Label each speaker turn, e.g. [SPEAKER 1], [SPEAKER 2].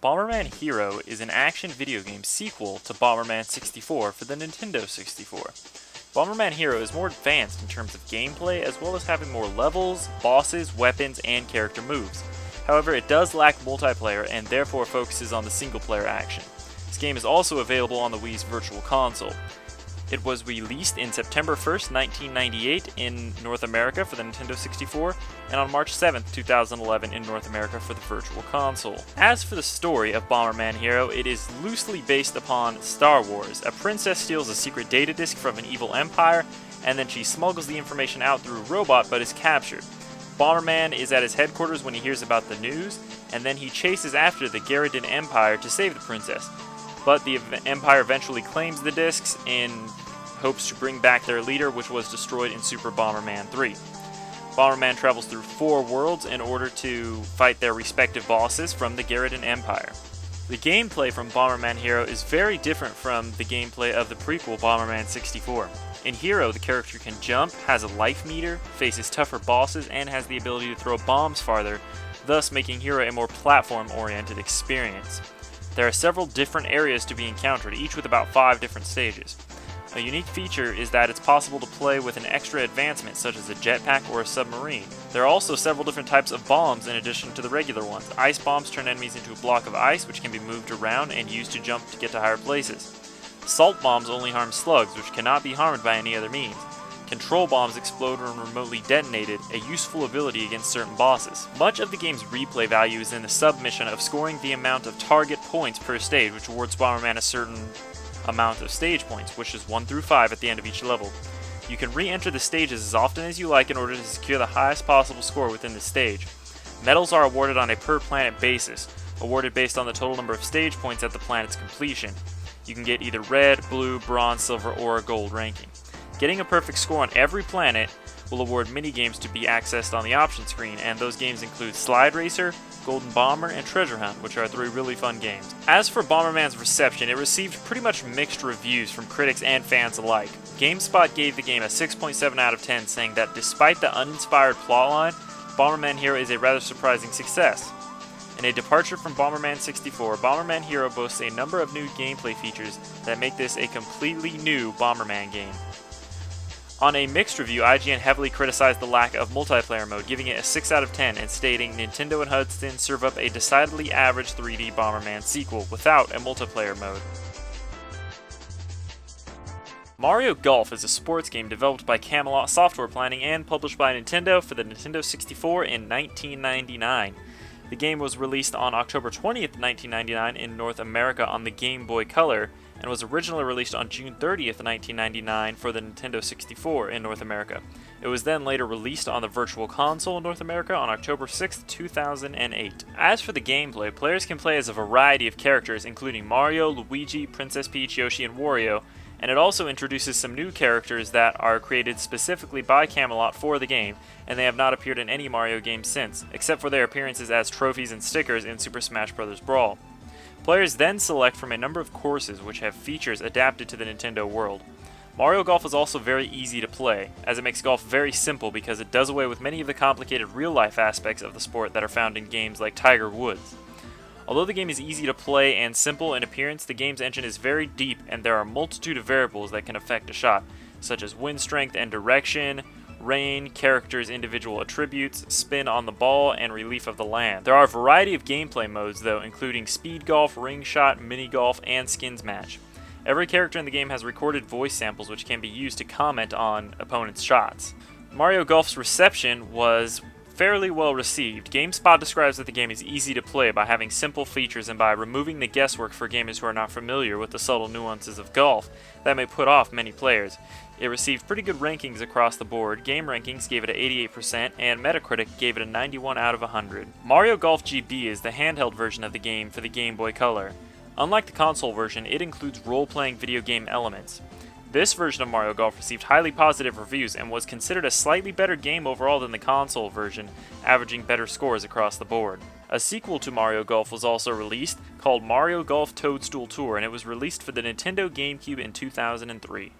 [SPEAKER 1] Bomberman Hero is an action video game sequel to Bomberman 64 for the Nintendo 64. Bomberman Hero is more advanced in terms of gameplay as well as having more levels, bosses, weapons, and character moves. However, it does lack multiplayer and therefore focuses on the single player action. This game is also available on the Wii's Virtual Console. It was released in September 1st, 1998 in North America for the Nintendo 64, and on March 7th, 2011 in North America for the Virtual Console. As for the story of Bomberman Hero, it is loosely based upon Star Wars. A princess steals a secret data disk from an evil empire, and then she smuggles the information out through a robot but is captured. Bomberman is at his headquarters when he hears about the news, and then he chases after the Garridan Empire to save the princess. But the Empire eventually claims the discs in hopes to bring back their leader, which was destroyed in Super Bomberman 3. Bomberman travels through 4 worlds in order to fight their respective bosses from the Garridan Empire. The gameplay from Bomberman Hero is very different from the gameplay of the prequel Bomberman 64. In Hero, the character can jump, has a life meter, faces tougher bosses, and has the ability to throw bombs farther, thus making Hero a more platform-oriented experience. There are several different areas to be encountered, each with about 5 different stages. A unique feature is that it's possible to play with an extra advancement such as a jetpack or a submarine. There are also several different types of bombs in addition to the regular ones. Ice bombs turn enemies into a block of ice which can be moved around and used to jump to get to higher places. Salt bombs only harm slugs, which cannot be harmed by any other means. Control bombs explode when remotely detonated, a useful ability against certain bosses. Much of the game's replay value is in the submission of scoring the amount of target points per stage, which awards Bomberman a certain amount of stage points, which is 1 through 5 at the end of each level. You can re-enter the stages as often as you like in order to secure the highest possible score within the stage. Medals are awarded on a per-planet basis, awarded based on the total number of stage points at the planet's completion. You can get either red, blue, bronze, silver, or gold ranking. Getting a perfect score on every planet will award minigames to be accessed on the option screen, and those games include Slide Racer, Golden Bomber, and Treasure Hunt, which are 3 really fun games. As for Bomberman's reception, it received pretty much mixed reviews from critics and fans alike. GameSpot gave the game a 6.7 out of 10, saying that despite the uninspired plotline, Bomberman Hero is a rather surprising success. In a departure from Bomberman 64, Bomberman Hero boasts a number of new gameplay features that make this a completely new Bomberman game. On a mixed review, IGN heavily criticized the lack of multiplayer mode, giving it a 6 out of 10 and stating Nintendo and Hudson serve up a decidedly average 3D Bomberman sequel without a multiplayer mode. Mario Golf is a sports game developed by Camelot Software Planning and published by Nintendo for the Nintendo 64 in 1999. The game was released on October 20th, 1999 in North America on the Game Boy Color, and was originally released on June 30th, 1999 for the Nintendo 64 in North America. It was then later released on the Virtual Console in North America on October 6th, 2008. As for the gameplay, players can play as a variety of characters including Mario, Luigi, Princess Peach, Yoshi, and Wario, and it also introduces some new characters that are created specifically by Camelot for the game, and they have not appeared in any Mario game since, except for their appearances as trophies and stickers in Super Smash Bros. Brawl. Players then select from a number of courses which have features adapted to the Nintendo world. Mario Golf is also very easy to play, as it makes golf very simple because it does away with many of the complicated real-life aspects of the sport that are found in games like Tiger Woods. Although the game is easy to play and simple in appearance, the game's engine is very deep and there are a multitude of variables that can affect a shot, such as wind strength and direction, rain, characters' individual attributes, spin on the ball, and relief of the land. There are a variety of gameplay modes though, including speed golf, ring shot, mini golf, and skins match. Every character in the game has recorded voice samples which can be used to comment on opponents' shots. Mario Golf's reception was fairly well received. GameSpot describes that the game is easy to play by having simple features and by removing the guesswork for gamers who are not familiar with the subtle nuances of golf that may put off many players. It received pretty good rankings across the board. Game Rankings gave it an 88%, and Metacritic gave it a 91 out of 100. Mario Golf GB is the handheld version of the game for the Game Boy Color. Unlike the console version, it includes role-playing video game elements. This version of Mario Golf received highly positive reviews and was considered a slightly better game overall than the console version, averaging better scores across the board. A sequel to Mario Golf was also released, called Mario Golf Toadstool Tour, and it was released for the Nintendo GameCube in 2003.